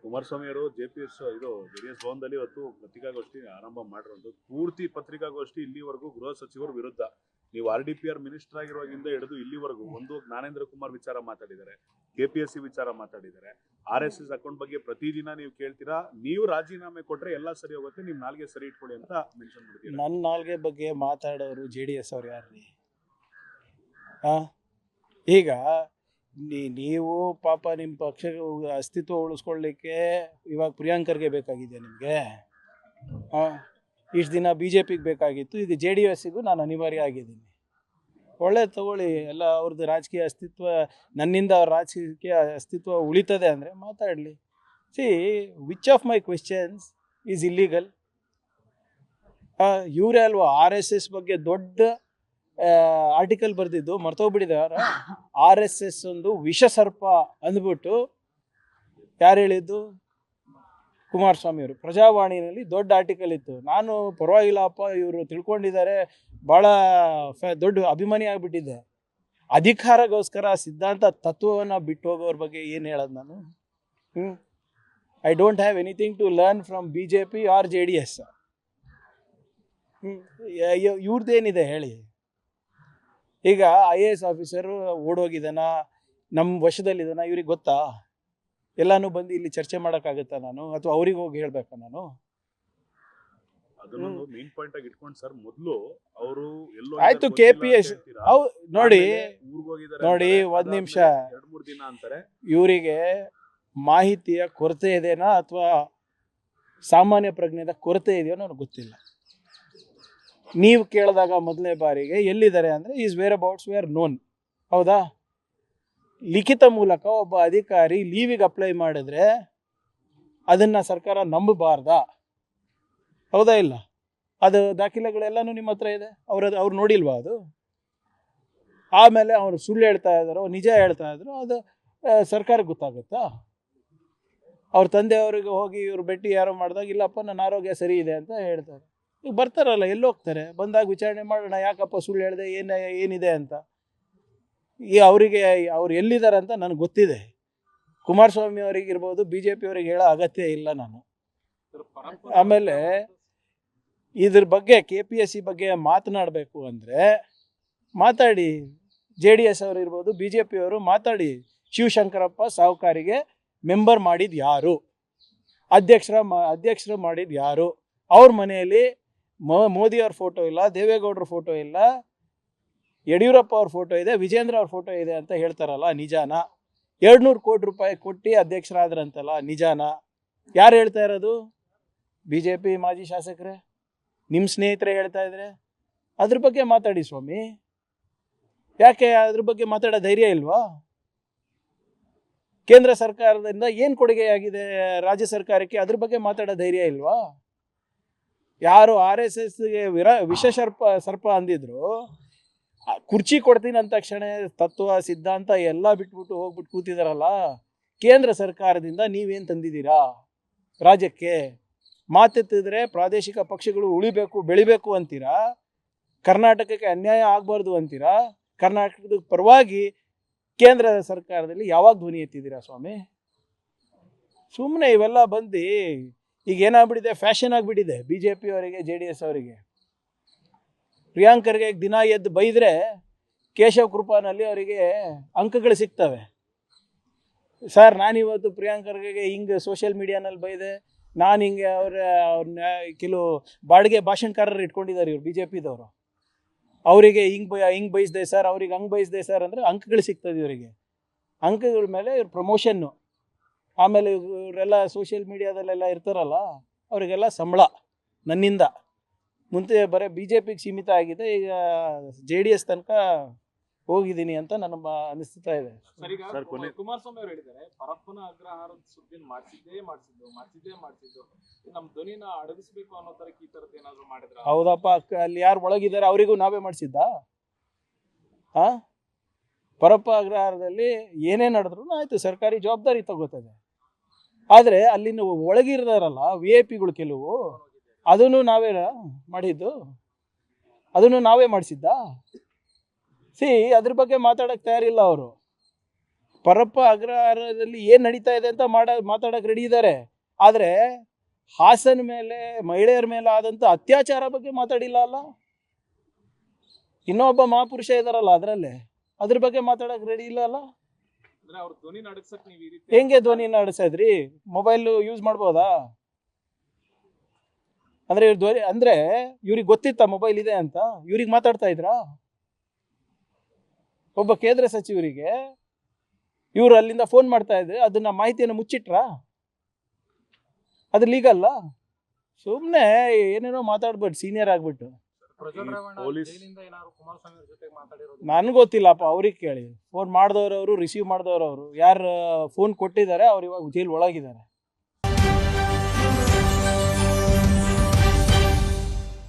ಕುಮಾರಸ್ವಾಮಿ ಅವರು JPS ಇದು JDS ಭವನದಲ್ಲಿ ಇವತ್ತು ಪತ್ರಿಕಾಗೋಷ್ಠಿ ಆರಂಭ ಮಾಡಿರೋದು. ಪೂರ್ತಿ ಪತ್ರಿಕಾಗೋಷ್ಠಿ ಇಲ್ಲಿವರೆಗೂ ಗೃಹ ಸಚಿವರ ವಿರುದ್ಧ. ನೀವು RDPR ಮಿನಿಸ್ಟರ್ ಆಗಿರುವಾಗಿಂದ ಹಿಡಿದು ಇಲ್ಲಿವರೆಗೂ ಒಂದು ಜ್ಞಾನೇಂದ್ರ ಕುಮಾರ್ ವಿಚಾರ ಮಾತಾಡಿದ್ದಾರೆ, KPSC ವಿಚಾರ ಮಾತಾಡಿದ್ದಾರೆ, RSS ಅಕೌಂಟ್ ಬಗ್ಗೆ ಪ್ರತಿದಿನ ನೀವು ಕೇಳ್ತೀರಾ. ನೀವು ರಾಜೀನಾಮೆ ಕೊಟ್ರೆ ಎಲ್ಲ ಸರಿ ಹೋಗುತ್ತೆ, ನಿಮ್ ನಾಲ್ಗೆ ಸರಿ ಇಟ್ಕೊಳ್ಳಿ ಅಂತ ಮೆನ್ಷನ್ ಮಾಡ್ತೀರಾ. ನನ್ನ ನಾಲ್ಗೆ ಬಗ್ಗೆ ಮಾತಾಡೋರು JDS ಅವ್ರು ಯಾರ್ರಿ? ಈಗ ನೀವು ಪಾಪ ನಿಮ್ಮ ಪಕ್ಷ ಅಸ್ತಿತ್ವ ಉಳಿಸ್ಕೊಳ್ಳಿಕ್ಕೆ ಇವಾಗ ಪ್ರಿಯಾಂಕರ್ಗೆ ಬೇಕಾಗಿದೆ ನಿಮಗೆ. ಇಷ್ಟು ದಿನ BJPಗೆ ಬೇಕಾಗಿತ್ತು, ಈಗ JDSಗೂ ನಾನು ಅನಿವಾರ್ಯ ಆಗಿದ್ದೀನಿ. ಒಳ್ಳೇದು ತಗೊಳ್ಳಿ, ಎಲ್ಲ ಅವ್ರದ್ದು ರಾಜಕೀಯ ಅಸ್ತಿತ್ವ, ನನ್ನಿಂದ ಅವ್ರ ರಾಜಕೀಯ ಅಸ್ತಿತ್ವ ಉಳಿತದೆ ಅಂದರೆ ಮಾತಾಡಲಿ. See, which of my questions is illegal? ಇವರೇ ಅಲ್ವಾ RSS ಬಗ್ಗೆ ದೊಡ್ಡ ಆರ್ಟಿಕಲ್ ಬರೆದಿದ್ದು, ಮರ್ತೋಗ್ಬಿಟ್ಟಿದ್ದಾರೆ. RSS ಒಂದು ವಿಷಸರ್ಪ ಅಂದ್ಬಿಟ್ಟು ಯಾರು ಹೇಳಿದ್ದು? ಕುಮಾರಸ್ವಾಮಿ ಅವರು. ಪ್ರಜಾವಾಣಿನಲ್ಲಿ ದೊಡ್ಡ ಆರ್ಟಿಕಲ್ ಇತ್ತು. ನಾನು ಪರವಾಗಿಲ್ಲಪ್ಪ, ಇವರು ತಿಳ್ಕೊಂಡಿದ್ದಾರೆ, ಭಾಳ ದೊಡ್ಡ ಅಭಿಮಾನಿ ಆಗಿಬಿಟ್ಟಿದ್ದೆ. ಅಧಿಕಾರಗೋಸ್ಕರ ಸಿದ್ಧಾಂತ ತತ್ವವನ್ನು ಬಿಟ್ಟು ಹೋಗೋರ ಬಗ್ಗೆ ಏನು ಹೇಳೋದು ನಾನು? I don't have anything to learn from BJP or JDS. ಇವ್ರದ್ದೇನಿದೆ ಹೇಳಿ? ಈಗ IAS ಆಫೀಸರು ಓಡೋಗಿದ್ದಾನ, ನಮ್ಮ ವಶದಲ್ಲಿದ್ದಾನ, ಇವ್ರಿಗೆ ಗೊತ್ತಾ? ಎಲ್ಲಾನು ಬಂದು ಇಲ್ಲಿ ಚರ್ಚೆ ಮಾಡೋಕ್ಕಾಗತ್ತಾ ನಾನು? ಅಥವಾ ಅವ್ರಿಗೆ ಹೋಗಿ ಹೇಳ್ಬೇಕಾ ನಾನು? ಅದನ್ನೊಂದು ಮೇನ್ ಪಾಯಿಂಟ್ ಆಗಿ ಇಟ್ಕೊಂಡು ಸರ್, ಮೊದಲು ಅವರು ಎಲ್ಲೋ ಆಯ್ತು KPS ನೋಡಿ ಒಂದ್ ನಿಮಿಷ, 2-3 ದಿನ ಅಂತಾರೆ. ಇವರಿಗೆ ಮಾಹಿತಿಯ ಕೊರತೆ ಇದೆನಾ ಅಥವಾ ಸಾಮಾನ್ಯ ಪ್ರಜ್ಞೆದ ಕೊರತೆ ಇದೆಯೋ ನನಗೆ ಗೊತ್ತಿಲ್ಲ. ನೀವು ಕೇಳಿದಾಗ ಮೊದಲನೇ ಬಾರಿಗೆ ಎಲ್ಲಿದ್ದಾರೆ ಅಂದರೆ ಈಸ್ ವೇರ್ ಅಬೌಟ್ಸ್ ವೇರ್ ನೋನ್. ಹೌದಾ? ಲಿಖಿತ ಮೂಲಕ ಒಬ್ಬ ಅಧಿಕಾರಿ ಲೀವಿಗೆ ಅಪ್ಲೈ ಮಾಡಿದ್ರೆ ಅದನ್ನು ಸರ್ಕಾರ ನಂಬಬಾರ್ದಾ? ಹೌದಾ ಇಲ್ಲ? ಅದು ದಾಖಲೆಗಳೆಲ್ಲನೂ ನಿಮ್ಮ ಹತ್ರ ಇದೆ. ಅವ್ರು ನೋಡಿಲ್ವಾ ಅದು? ಆಮೇಲೆ ಅವರು ಸುಳ್ಳು ಹೇಳ್ತಾ ಇದ್ದಾರೋ ನಿಜ ಹೇಳ್ತಾ ಇದ್ರು ಅದು ಸರ್ಕಾರಕ್ಕೆ ಗೊತ್ತಾಗುತ್ತಾ? ಅವ್ರ ತಂದೆಯವ್ರಿಗೆ ಹೋಗಿ ಇವ್ರು ಭೇಟಿ ಯಾರೋ ಮಾಡಿದಾಗ ಇಲ್ಲಪ್ಪ ನನ್ನ ಆರೋಗ್ಯ ಸರಿ ಇದೆ ಅಂತ ಹೇಳ್ತಾರೆ. ಈಗ ಬರ್ತಾರಲ್ಲ, ಎಲ್ಲೋಗ್ತಾರೆ? ಬಂದಾಗ ವಿಚಾರಣೆ ಮಾಡೋಣ, ಯಾಕಪ್ಪ ಸುಳ್ಳು ಹೇಳಿದೆ, ಏನಿದೆ ಅಂತ. ಈ ಅವರಿಗೆ ಅವ್ರು ಎಲ್ಲಿದ್ದಾರೆ ಅಂತ ನನಗೆ ಗೊತ್ತಿದೆ. ಕುಮಾರಸ್ವಾಮಿ ಅವರಿಗಿರ್ಬೋದು, BJP ಅವರಿಗೆ ಹೇಳೋ ಅಗತ್ಯ ಇಲ್ಲ ನಾನು. ಆಮೇಲೆ ಇದ್ರ ಬಗ್ಗೆ KPSC ಬಗ್ಗೆ ಮಾತನಾಡಬೇಕು ಅಂದರೆ ಮಾತಾಡಿ. JDS ಅವರು ಇರ್ಬೋದು, BJP ಅವರು ಮಾತಾಡಿ. ಶಿವಶಂಕರಪ್ಪ ಸಾಹುಕಾರಿಗೆ ಮೆಂಬರ್ ಮಾಡಿದ್ದು ಯಾರು? ಅಧ್ಯಕ್ಷರು ಮಾಡಿದ್ದು ಯಾರು? ಅವ್ರ ಮನೆಯಲ್ಲಿ ಮೋದಿಯವ್ರ ಫೋಟೋ ಇಲ್ಲ, ದೇವೇಗೌಡರ ಫೋಟೋ ಇಲ್ಲ, ಯಡಿಯೂರಪ್ಪ ಅವ್ರ ಫೋಟೋ ಇದೆ, ವಿಜೇಂದ್ರ ಅವ್ರ ಫೋಟೋ ಇದೆ ಅಂತ ಹೇಳ್ತಾರಲ್ಲ, ನಿಜಾನಾ? 200 ಕೋಟಿ ರೂಪಾಯಿ ಕೊಟ್ಟು ಅಧ್ಯಕ್ಷರಾದ್ರಂತಲ್ಲ, ನಿಜಾನಾ? ಯಾರು ಹೇಳ್ತಾ ಇರೋದು? BJP ಮಾಜಿ ಶಾಸಕರೇ, ನಿಮ್ಮ ಸ್ನೇಹಿತರೆ ಹೇಳ್ತಾ ಇದ್ರೆ. ಅದ್ರ ಬಗ್ಗೆ ಮಾತಾಡಿ ಸ್ವಾಮಿ. ಯಾಕೆ ಅದ್ರ ಬಗ್ಗೆ ಮಾತಾಡೋ ಧೈರ್ಯ ಇಲ್ವಾ? ಕೇಂದ್ರ ಸರ್ಕಾರದಿಂದ ಏನು ಕೊಡುಗೆಯಾಗಿದೆ ರಾಜ್ಯ ಸರ್ಕಾರಕ್ಕೆ, ಅದ್ರ ಬಗ್ಗೆ ಮಾತಾಡೋ ಧೈರ್ಯ ಇಲ್ವಾ? ಯಾರು RSSಗೆ ಸರ್ಪ ಅಂದಿದ್ರು, ಕುರ್ಚಿ ಕೊಡ್ತೀನಿ ಅಂದ ತಕ್ಷಣ ತತ್ವ ಸಿದ್ಧಾಂತ ಎಲ್ಲ ಬಿಟ್ಬಿಟ್ಟು ಹೋಗ್ಬಿಟ್ಟು ಕೂತಿದಾರಲ್ಲ. ಕೇಂದ್ರ ಸರ್ಕಾರದಿಂದ ನೀವೇನು ತಂದಿದ್ದೀರಾ ರಾಜ್ಯಕ್ಕೆ? ಮಾತೆತ್ತಿದ್ರೆ ಪ್ರಾದೇಶಿಕ ಪಕ್ಷಗಳು ಉಳಿಬೇಕು, ಬೆಳಿಬೇಕು ಅಂತೀರಾ, ಕರ್ನಾಟಕಕ್ಕೆ ಅನ್ಯಾಯ ಆಗಬಾರ್ದು ಅಂತೀರಾ. ಕರ್ನಾಟಕದ ಪರವಾಗಿ ಕೇಂದ್ರ ಸರ್ಕಾರದಲ್ಲಿ ಯಾವಾಗ ಧ್ವನಿ ಎತ್ತಿದ್ದೀರಾ ಸ್ವಾಮಿ? ಸುಮ್ಮನೆ ಇವೆಲ್ಲ ಬಂದು ಈಗ ಏನಾಗ್ಬಿಟ್ಟಿದೆ, ಫ್ಯಾಷನ್ ಆಗಿಬಿಟ್ಟಿದೆ BJP ಅವರಿಗೆ, JDS ಅವರಿಗೆ. ಪ್ರಿಯಾಂಕರ್ಗೆ ದಿನ ಎದ್ದು ಬೈದರೆ ಕೇಶವ್ ಕೃಪಾನಲ್ಲಿ ಅವರಿಗೆ ಅಂಕಗಳು ಸಿಗ್ತವೆ. ಸರ್, ನಾನಿವತ್ತು ಪ್ರಿಯಾಂಕರ್ಗೆ ಹಿಂಗೆ ಸೋಷಿಯಲ್ ಮೀಡಿಯಾನಲ್ಲಿ ಬೈದೆ, ನಾನು ಹಿಂಗೆ ಅವ್ರನ್ನ ಕೆಲವು ಬಾಡಿಗೆ ಭಾಷಣಕಾರರು ಇಟ್ಕೊಂಡಿದ್ದಾರೆ ಇವ್ರು BJPದವರು. ಅವರಿಗೆ ಹಿಂಗೆ ಬಯಸಿದೆ ಸರ್, ಅವ್ರಿಗೆ ಹಂಗೆ ಬಯಸಿದೆ ಸರ್ ಅಂದರೆ ಅಂಕಗಳು ಸಿಗ್ತದೆ ಇವರಿಗೆ. ಅಂಕಗಳ ಮೇಲೆ ಇವ್ರ ಪ್ರಮೋಷನ್ನು. ಆಮೇಲೆ ಇವರೆಲ್ಲ ಸೋಷಿಯಲ್ ಮೀಡಿಯಾದಲ್ಲೆಲ್ಲ ಇರ್ತಾರಲ್ಲ, ಅವರಿಗೆಲ್ಲ ಸಂಬಳ ನನ್ನಿಂದ. ಮುಂಚೆ ಬರೀ BJPಗೆ ಸೀಮಿತ ಆಗಿದೆ, ಈಗ JDS ತನಕ ಹೋಗಿದ್ದೀನಿ ಅಂತ ನನಗೆ ಅನಿಸ್ತಾ ಇದೆ. ಕುಮಾರಸ್ವಾಮಿ ಅವರು ಹೇಳಿದ್ದಾರೆ, ಪರಪ್ಪನ ಅಗ್ರಹಾರದ ಸುದ್ದಿನ ಮಾಡಿಸಿದ್ದು ನಮ್ಮ ಧ್ವನಿನ ಅಡಗಿಸ್ಬೇಕು ಅನ್ನೋ ತರಕ್ಕೆ ಈ ತರದ್ದು ಏನಾದ್ರು ಮಾಡಿದ್ರ? ಹೌದಪ್ಪ, ಅಲ್ಲಿ ಯಾರು ಒಳಗಿದ್ದಾರೆ ಅವರಿಗೂ ನಾವೇ ಮಾಡಿಸಿದ್ದ? ಪರಪ್ಪ ಅಗ್ರಹಾರದಲ್ಲಿ ಏನೇ ನಡೆದ್ರು ಆಯ್ತು, ಸರ್ಕಾರಿ ಜವಾಬ್ದಾರಿ ತಗೋತದೆ. ಆದರೆ ಅಲ್ಲಿನ ಒಳಗಿರ್ದಾರಲ್ಲ VIP ಗಳು ಕೆಲವು, ಅದನ್ನು ನಾವೇ ಮಾಡಿದ್ದು, ಅದನ್ನು ನಾವೇ ಮಾಡಿಸಿದ್ದ? ಅದ್ರ ಬಗ್ಗೆ ಮಾತಾಡಕ್ಕೆ ತಯಾರಿಲ್ಲ ಅವರು. ಪರಪ್ಪ ಅಗ್ರಹಾರದಲ್ಲಿ ಏನ್ ನಡೀತಾ ಇದೆ ಅಂತ ಮಾತಾಡಕ್ ರೆಡಿ ಇದ್ದಾರೆ. ಆದ್ರೆ ಹಾಸನ ಮೇಲೆ, ಮಹಿಳೆಯರ ಮೇಲೆ ಆದಂತ ಅತ್ಯಾಚಾರ ಬಗ್ಗೆ ಮಾತಾಡಿಲ್ಲ ಅಲ್ಲ. ಇನ್ನೊಬ್ಬ ಮಹಾಪುರುಷ ಇದಾರಲ್ಲ ಅದ್ರ ಬಗ್ಗೆ ಮಾತಾಡಕ್ ರೆಡಿ ಇಲ್ಲ ಅಲ್ಲ. ಅಂದ್ರೆ ಅವ್ರ ಧ್ವನಿ ನಡಗ್ಸಕ್ ನೀವು ಈ ರೀತಿ ಹೆಂಗೆ ಧ್ವನಿ ನಡೆಸಿದ್ರಿ? ಮೊಬೈಲ್ ಯೂಸ್ ಮಾಡ್ಬೋದಾ? ಅಂದ್ರೆ ಇವ್ರ ಧ್ವನಿ ಅಂದ್ರೆ ಇವ್ರಿಗೆ ಗೊತ್ತಿತ್ತ ಮೊಬೈಲ್ ಇದೆ ಅಂತ? ಇವ್ರಿಗೆ ಮಾತಾಡ್ತಾ ಇದ್ರಾ? ಒಬ್ಬ ಕೇಂದ್ರ ಸಚಿವರಿಗೆ ಇವ್ರು ಅಲ್ಲಿಂದ ಫೋನ್ ಮಾಡ್ತಾ ಇದ್ರೆ ಅದನ್ನ ಮಾಹಿತಿಯನ್ನು ಮುಚ್ಚಿಟ್ರಾ? ಅದು ಲೀಗಲ್ಲ. ಸುಮ್ನೆ ಏನೇನೋ ಮಾತಾಡ್ಬಿಟ್ಟು ಸೀನಿಯರ್ ಆಗ್ಬಿಟ್ಟು. ನನ್ಗೆ ಗೊತ್ತಿಲ್ಲಪ್ಪ, ಅವ್ರಿಗೆ ಕೇಳಿ. ಫೋನ್ ಮಾಡಿದವ್ರವ್ರು, ರಿಸೀವ್ ಮಾಡಿದವ್ರವ್ರು, ಯಾರು ಫೋನ್ ಕೊಟ್ಟಿದ್ದಾರೆ ಅವ್ರು ಇವಾಗ ಜೈಲ್ ಒಳಗಿದ್ದಾರೆ.